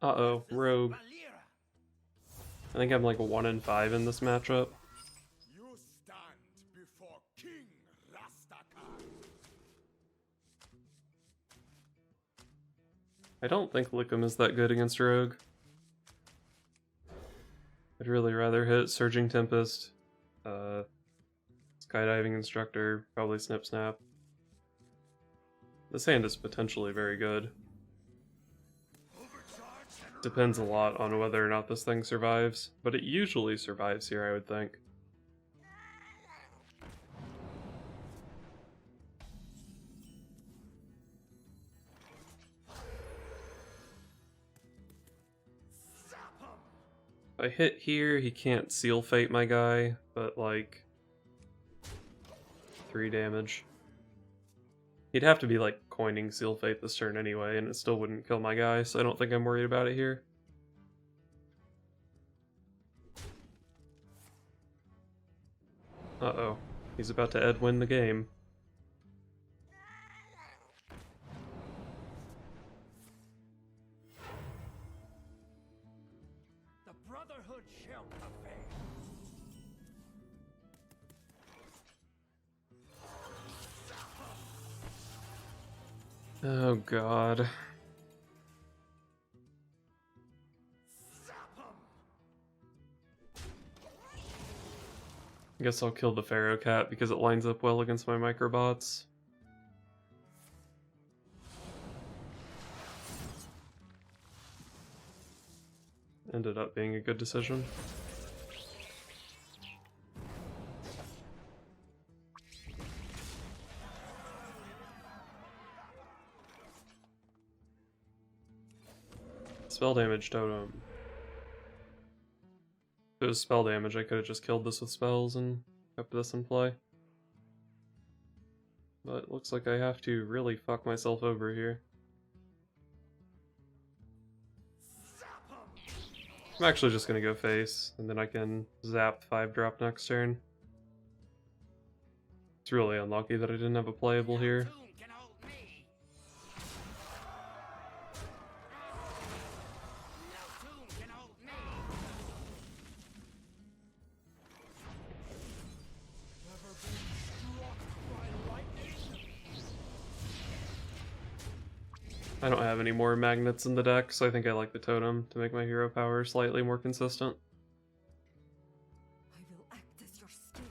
Uh-oh, Rogue. I think I'm like 1 in 5 in this matchup. You stand before King Rastakhan. I don't think Lickum is that good against Rogue. I'd really rather hit Surging Tempest, Skydiving Instructor, probably Snip Snap. This hand is potentially very good. Depends a lot on whether or not this thing survives, but it usually survives here, I would think. If I hit here, he can't Seal Fate my guy, but like 3 damage. He'd have to be like coining Seal Fate this turn anyway, and it still wouldn't kill my guy, so I don't think I'm worried about it here. Uh-oh. He's about to Ed win the game. The Brotherhood shall prevail. Oh god. I guess I'll kill the Pharaoh Cat because it lines up well against my microbots. Ended up being a good decision. Spell damage totem. If it was spell damage, I could have just killed this with spells and kept this in play. But it looks like I have to really fuck myself over here. I'm actually just gonna go face, and then I can zap 5-drop next turn. It's really unlucky that I didn't have a playable here. I don't have any more magnets in the deck, so I think I like the totem to make my hero power slightly more consistent. I will act as your scale,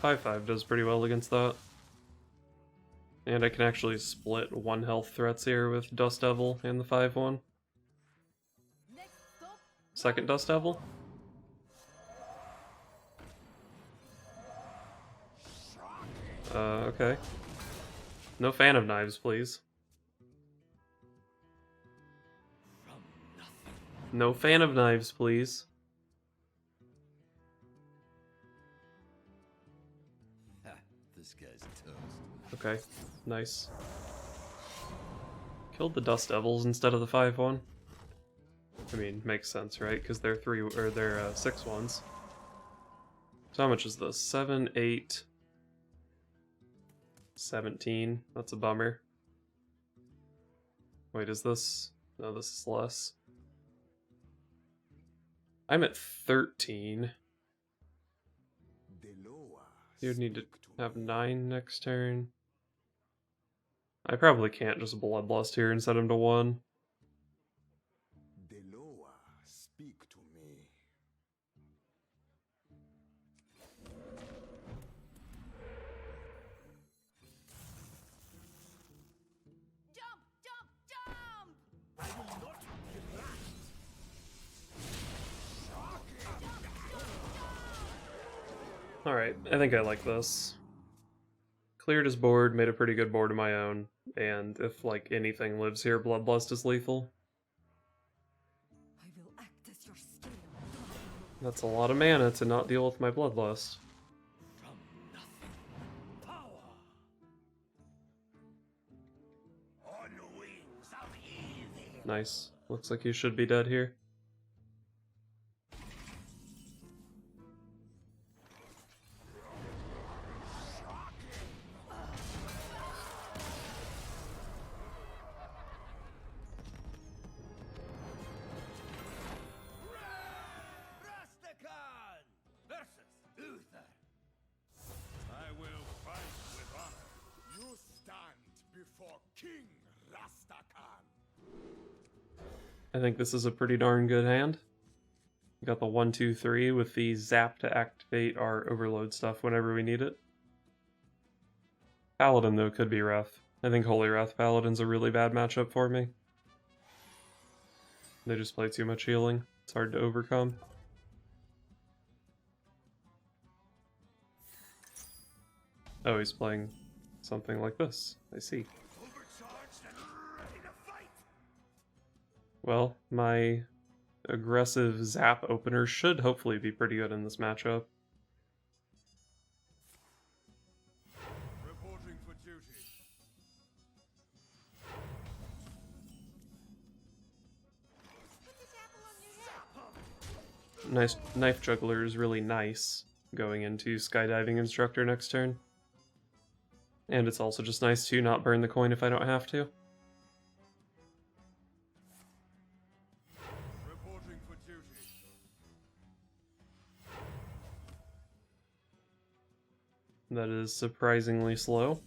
5/5 does pretty well against that. And I can actually split 1 health threats here with Dust Devil and the 5/1. Second Dust Devil? Okay. No Fan of Knives, please. No Fan of Knives, please. This guy's toast. Okay, nice. Killed the Dust Devils instead of the 5/1. I mean, makes sense, right? Because they're 6/1s. So how much is this? 7, 8, 17. That's a bummer. Wait, is this? No, this is less. I'm at 13. You would need to have 9 next turn. I probably can't just Bloodlust here and set him to 1. Deloa, speak to me. Jump, jump, jump! I will not be relaxed. Alright, I think I like this. Cleared his board, made a pretty good board of my own, and if, like, anything lives here, Bloodlust is lethal. I will act as your scale. That's a lot of mana to not deal with my Bloodlust. From nothing, power. On wings of evil. Nice. Looks like you should be dead here. before King Rastakhan. I think this is a pretty darn good hand. We got the 1/2/3 with the zap to activate our overload stuff whenever we need it. Paladin, though, could be rough. I think Holy Wrath Paladin's a really bad matchup for me. They just play too much healing. It's hard to overcome. Oh, he's playing something like this. I see. Overcharged and ready to fight. Well, my aggressive zap opener should hopefully be pretty good in this matchup. Reporting for duty. Nice Knife Juggler is really nice going into Skydiving Instructor next turn. And it's also just nice to not burn the coin if I don't have to. Reporting for duty. That is surprisingly slow.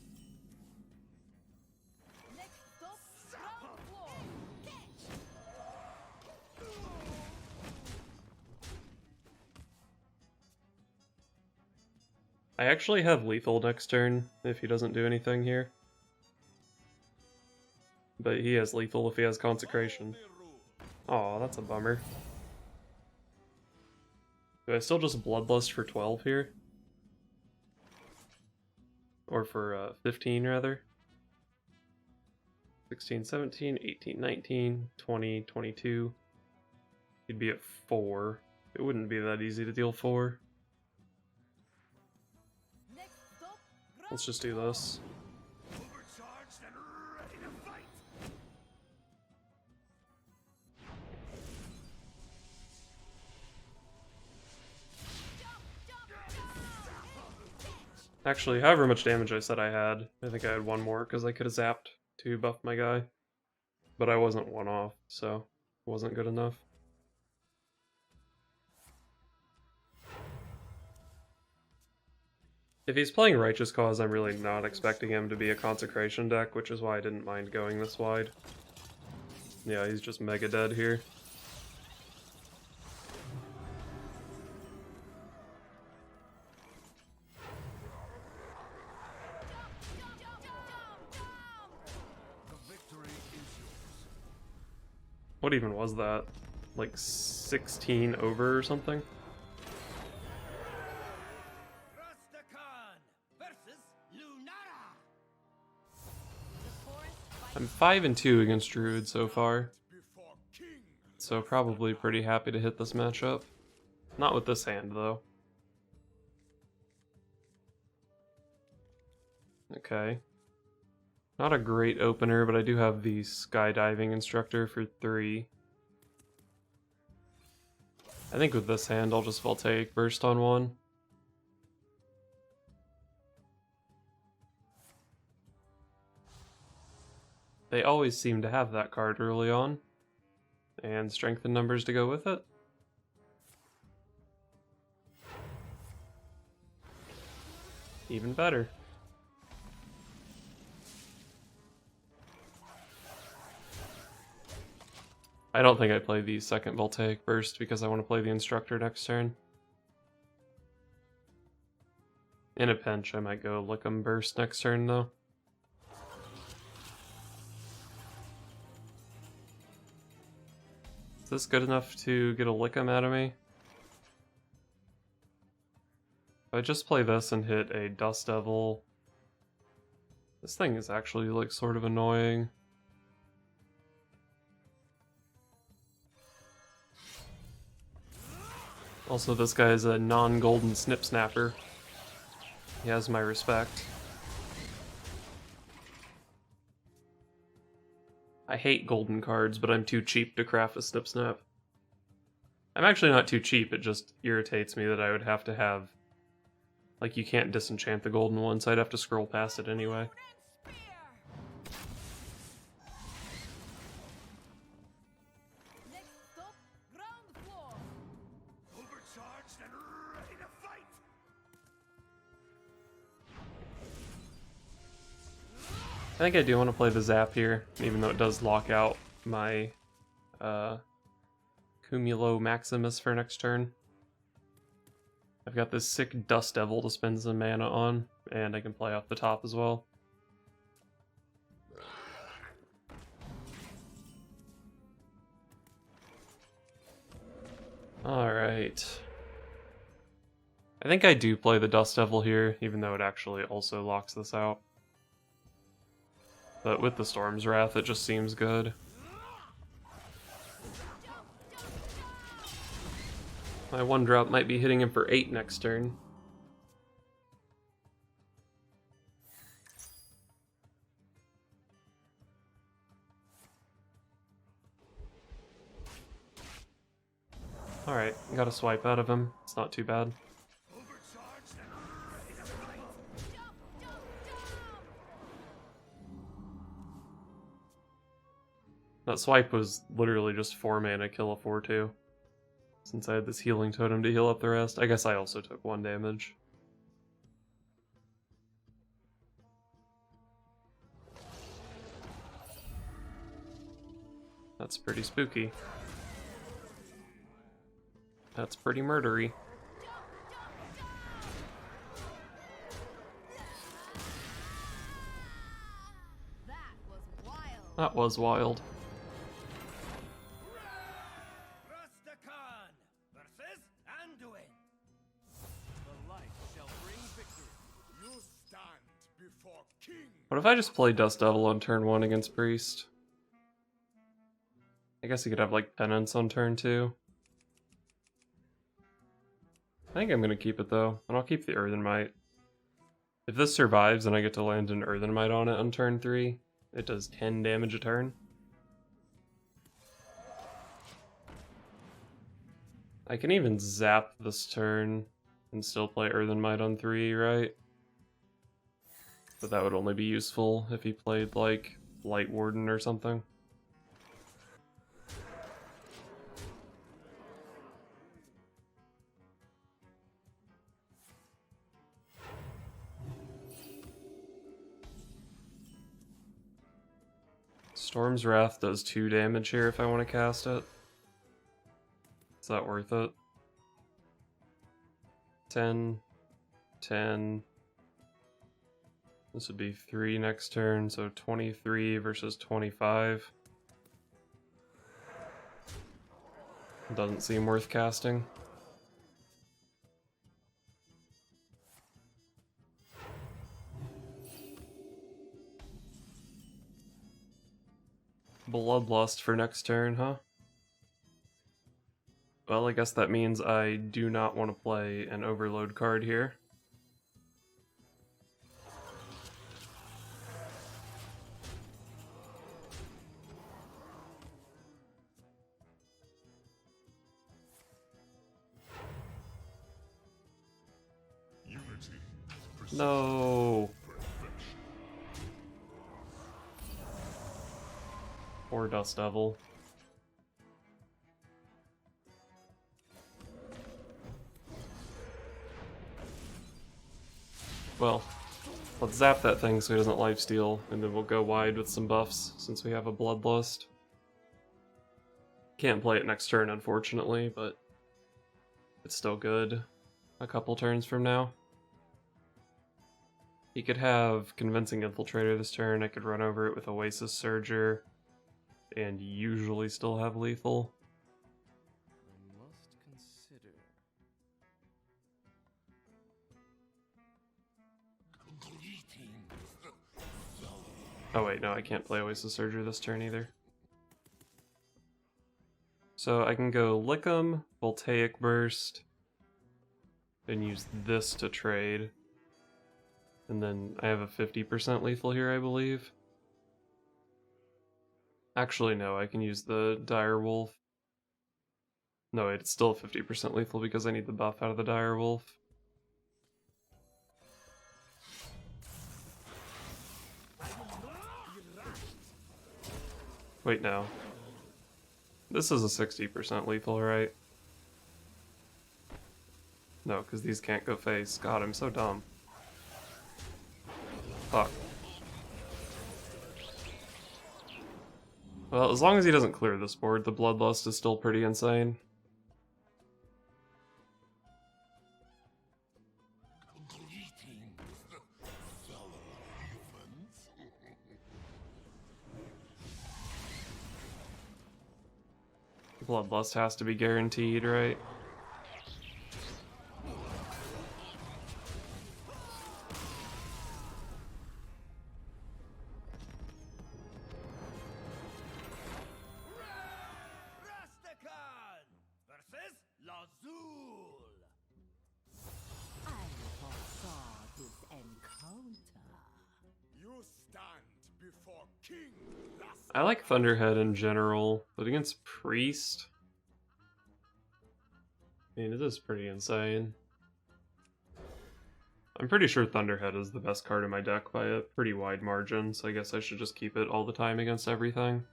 Next stop, ground floor. Catch. I actually have lethal next turn if he doesn't do anything here. But he has lethal if he has consecration. Aw, that's a bummer. Do I still just Bloodlust for 12 here? Or for 15 rather? 16, 17, 18, 19, 20, 22. He'd be at 4. It wouldn't be that easy to deal 4. Next stop, ground Let's just do this. Overcharged and ready to fight. Actually, however much damage I said I had, I think I had one more because I could have zapped to buff my guy. But I wasn't one off, so it wasn't good enough. If he's playing Righteous Cause, I'm really not expecting him to be a Consecration deck, which is why I didn't mind going this wide. Yeah, he's just mega dead here. The victory is yours. What even was that? Like 16 over or something? Rastakhan versus Lunara. the forest fight. I'm 5-2 against Druid so far, Before King. so probably pretty happy to hit this matchup. Not with this hand, though. Okay. Not a great opener, but I do have the Skydiving Instructor for 3. I think with this hand, I'll just Voltaic Burst on 1. They always seem to have that card early on. And strength in numbers to go with it. Even better. I don't think I play the second Voltaic Burst because I want to play the Instructor next turn. In a pinch, I might go Lickum Burst next turn, though. Is this good enough to get a Lickum out of me? If I just play this and hit a Dust Devil... This thing is actually, like, sort of annoying. Also, this guy is a non-golden Snip Snapper. He has my respect. I hate golden cards, but I'm too cheap to craft a Snip Snap. I'm actually not too cheap, it just irritates me that I would have to have... Like, you can't disenchant the golden one, so I'd have to scroll past it anyway. Next stop, ground floor. Overcharged and ready to fight. I think I do want to play the Zap here, even though it does lock out my Cumulo-Maximus for next turn. I've got this sick Dust Devil to spend some mana on, and I can play off the top as well. Alright. I think I do play the Dust Devil here, even though it actually also locks this out. But with the Storm's Wrath, it just seems good. My 1-drop might be hitting him for 8 next turn. Alright, got a swipe out of him. It's not too bad. That swipe was literally just 4 mana, kill a 4/2. Since I had this healing totem to heal up the rest. I guess I also took 1 damage. That's pretty spooky. That's pretty murdery. That was wild. Versus Anduin. The light shall bring victory. You stand before King. What if I just play Dust Devil on turn 1 against Priest? I guess he could have like Penance on turn 2. I think I'm gonna keep it though, and I'll keep the Earthenmite. If this survives and I get to land an Earthenmite on it on turn 3, it does 10 damage a turn. I can even zap this turn and still play Earthenmite on 3, right? But that would only be useful if he played like Light Warden or something. Storm's Wrath does 2 damage here if I want to cast it. Is that worth it? 10, 10. This would be 3 next turn, so 23 versus 25. Doesn't seem worth casting. Bloodlust for next turn, huh? Well, I guess that means I do not want to play an Overload card here. No! Poor Dust Devil. Well, let's zap that thing so he doesn't lifesteal, and then we'll go wide with some buffs since we have a Bloodlust. Can't play it next turn, unfortunately, but it's still good a couple turns from now. He could have Convincing Infiltrator this turn, I could run over it with Oasis Surger, and usually still have lethal. I must consider. Oh wait, no, I can't play Oasis Surger this turn either. So I can go Lick 'em, Voltaic Burst, and use this to trade. And then I have a 50% lethal here, I believe. Actually, no, I can use the Dire Wolf. No, wait, it's still 50% lethal because I need the buff out of the Dire Wolf. Wait, no. This is a 60% lethal, right? No, because these can't go face. God, I'm so dumb. Fuck. Well, as long as he doesn't clear this board, the Bloodlust is still pretty insane. Bloodlust has to be guaranteed, right? Rastakan versus Lazul. I foresaw this encounter. You stand before King Last. I like Thunderhead in general, but against Priest, I mean, it is pretty insane. I'm pretty sure Thunderhead is the best card in my deck by a pretty wide margin, so I guess I should just keep it all the time against everything.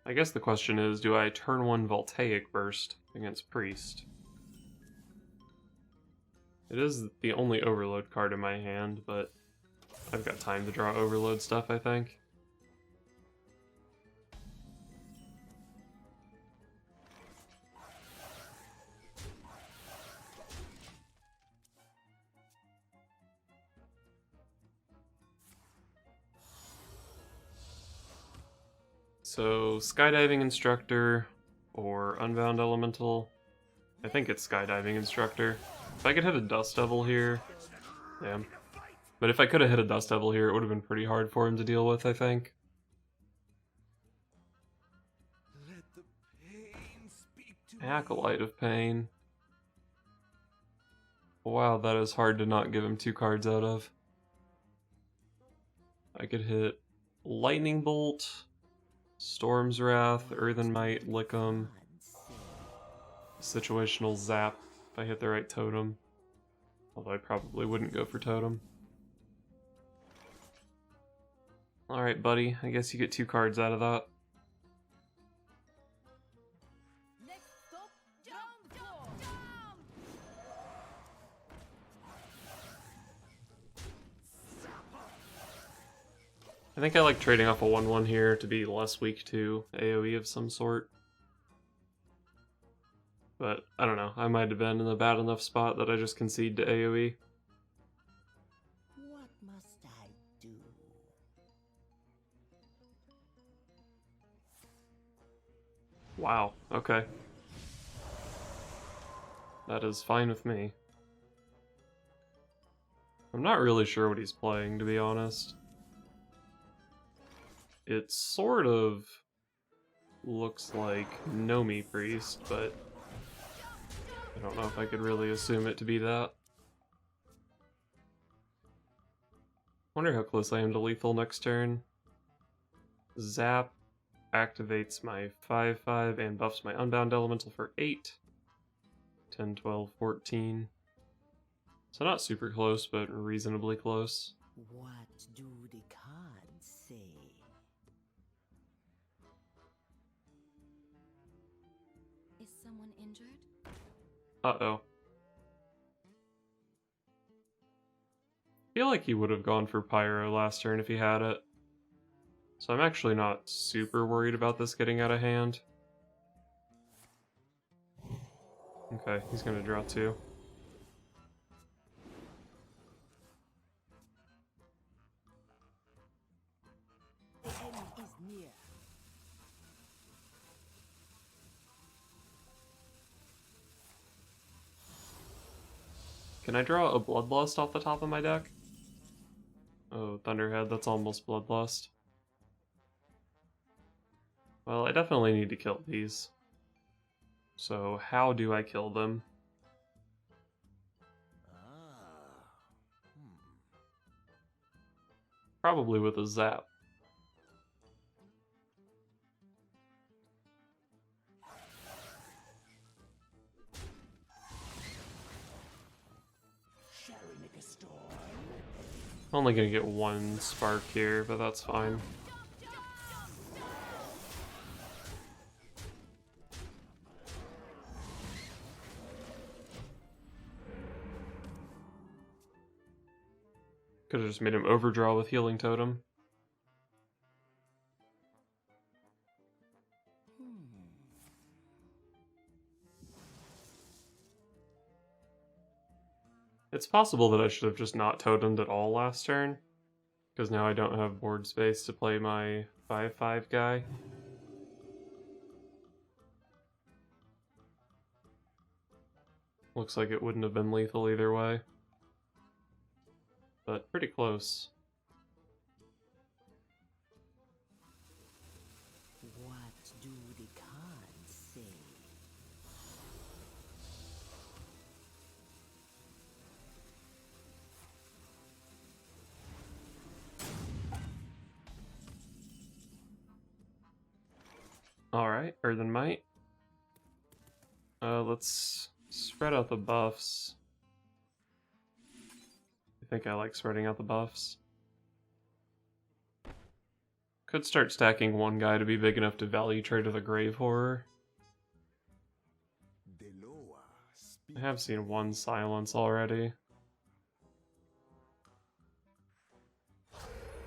I guess the question is, do I turn 1 Voltaic Burst against Priest? It is the only Overload card in my hand, but I've got time to draw Overload stuff, I think. So, Skydiving Instructor or Unbound Elemental. I think it's Skydiving Instructor. If I could hit a Dust Devil here, damn. But if I could have hit a Dust Devil here, it would have been pretty hard for him to deal with, I think. Let the pain speak to Acolyte of Pain. Wow, that is hard to not give him 2 cards out of. I could hit Lightning Bolt, Storm's Wrath, Earthen Might, Lickum, Situational Zap if I hit the right totem. Although I probably wouldn't go for totem. Alright, buddy, I guess you get 2 cards out of that. Next stop, jump. I think I like trading off a 1/1 here to be less weak to AoE of some sort. But, I don't know, I might have been in a bad enough spot that I just concede to AoE. What must I do? Wow, okay. That is fine with me. I'm not really sure what he's playing, to be honest. It sort of looks like Nomi Priest, but I don't know if I could really assume it to be that. Wonder how close I am to lethal next turn. Zap activates my 5/5 and buffs my Unbound Elemental for 8. 10, 12, 14. So not super close, but reasonably close. What do the cards say? Is someone injured? Uh-oh. I feel like he would have gone for Pyro last turn if he had it. So I'm actually not super worried about this getting out of hand. Okay, he's gonna draw 2. The end is near. Can I draw a Bloodlust off the top of my deck? Oh, Thunderhead, that's almost Bloodlust. Well, I definitely need to kill these. So how do I kill them? Probably with a Zap. Only gonna get 1 spark here, but that's fine. Could have just made him overdraw with Healing Totem. It's possible that I should have just not totemed at all last turn, because now I don't have board space to play my 5/5 guy. Looks like it wouldn't have been lethal either way. But pretty close. What do the cards say? Alright, Earthen Might. Let's spread out the buffs. I think I like spreading out the buffs. Could start stacking one guy to be big enough to value trade with a Grave Horror. I have seen one Silence already.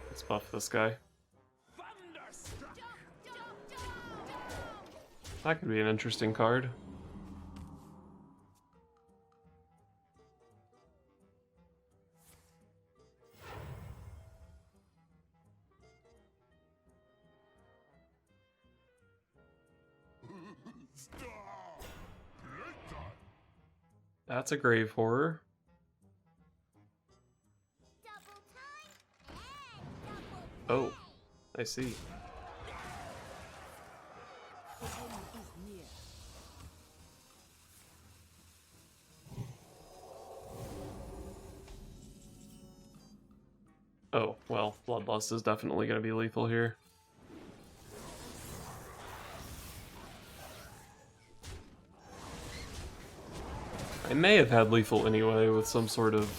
Let's buff this guy. That could be an interesting card. That's a Grave Horror. Oh, I see. Oh, well, Bloodlust is definitely going to be lethal here. I may have had lethal anyway with some sort of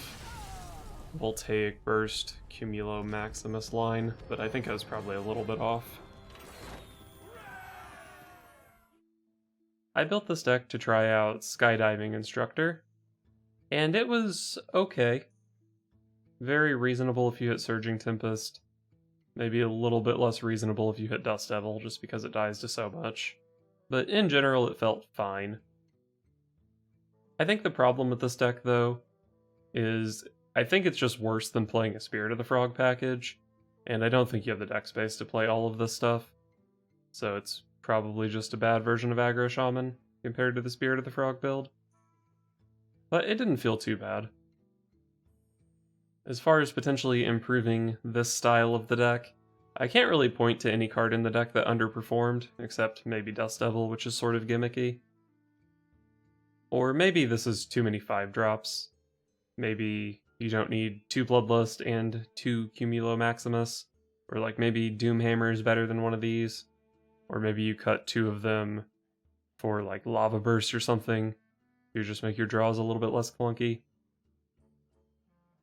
Voltaic Burst Cumulo-Maximus line, but I think I was probably a little bit off. I built this deck to try out Skydiving Instructor, and it was okay. Very reasonable if you hit Surging Tempest. Maybe a little bit less reasonable if you hit Dust Devil, just because it dies to so much. But in general, it felt fine. I think the problem with this deck, though, is I think it's just worse than playing a Spirit of the Frog package, and I don't think you have the deck space to play all of this stuff. So it's probably just a bad version of Aggro Shaman compared to the Spirit of the Frog build. But it didn't feel too bad. As far as potentially improving this style of the deck, I can't really point to any card in the deck that underperformed, except maybe Dust Devil, which is sort of gimmicky. Or maybe this is too many 5-drops. Maybe you don't need 2 Bloodlust and 2 Cumulo-Maximus. Or like maybe Doomhammer is better than one of these. Or maybe you cut 2 of them for like Lava Burst or something. You just make your draws a little bit less clunky.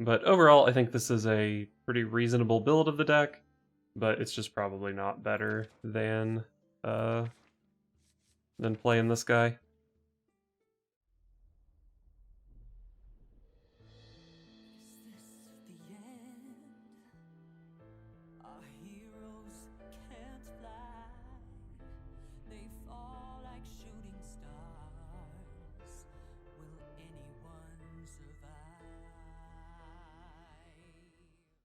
But overall, I think this is a pretty reasonable build of the deck, but it's just probably not better than playing this guy.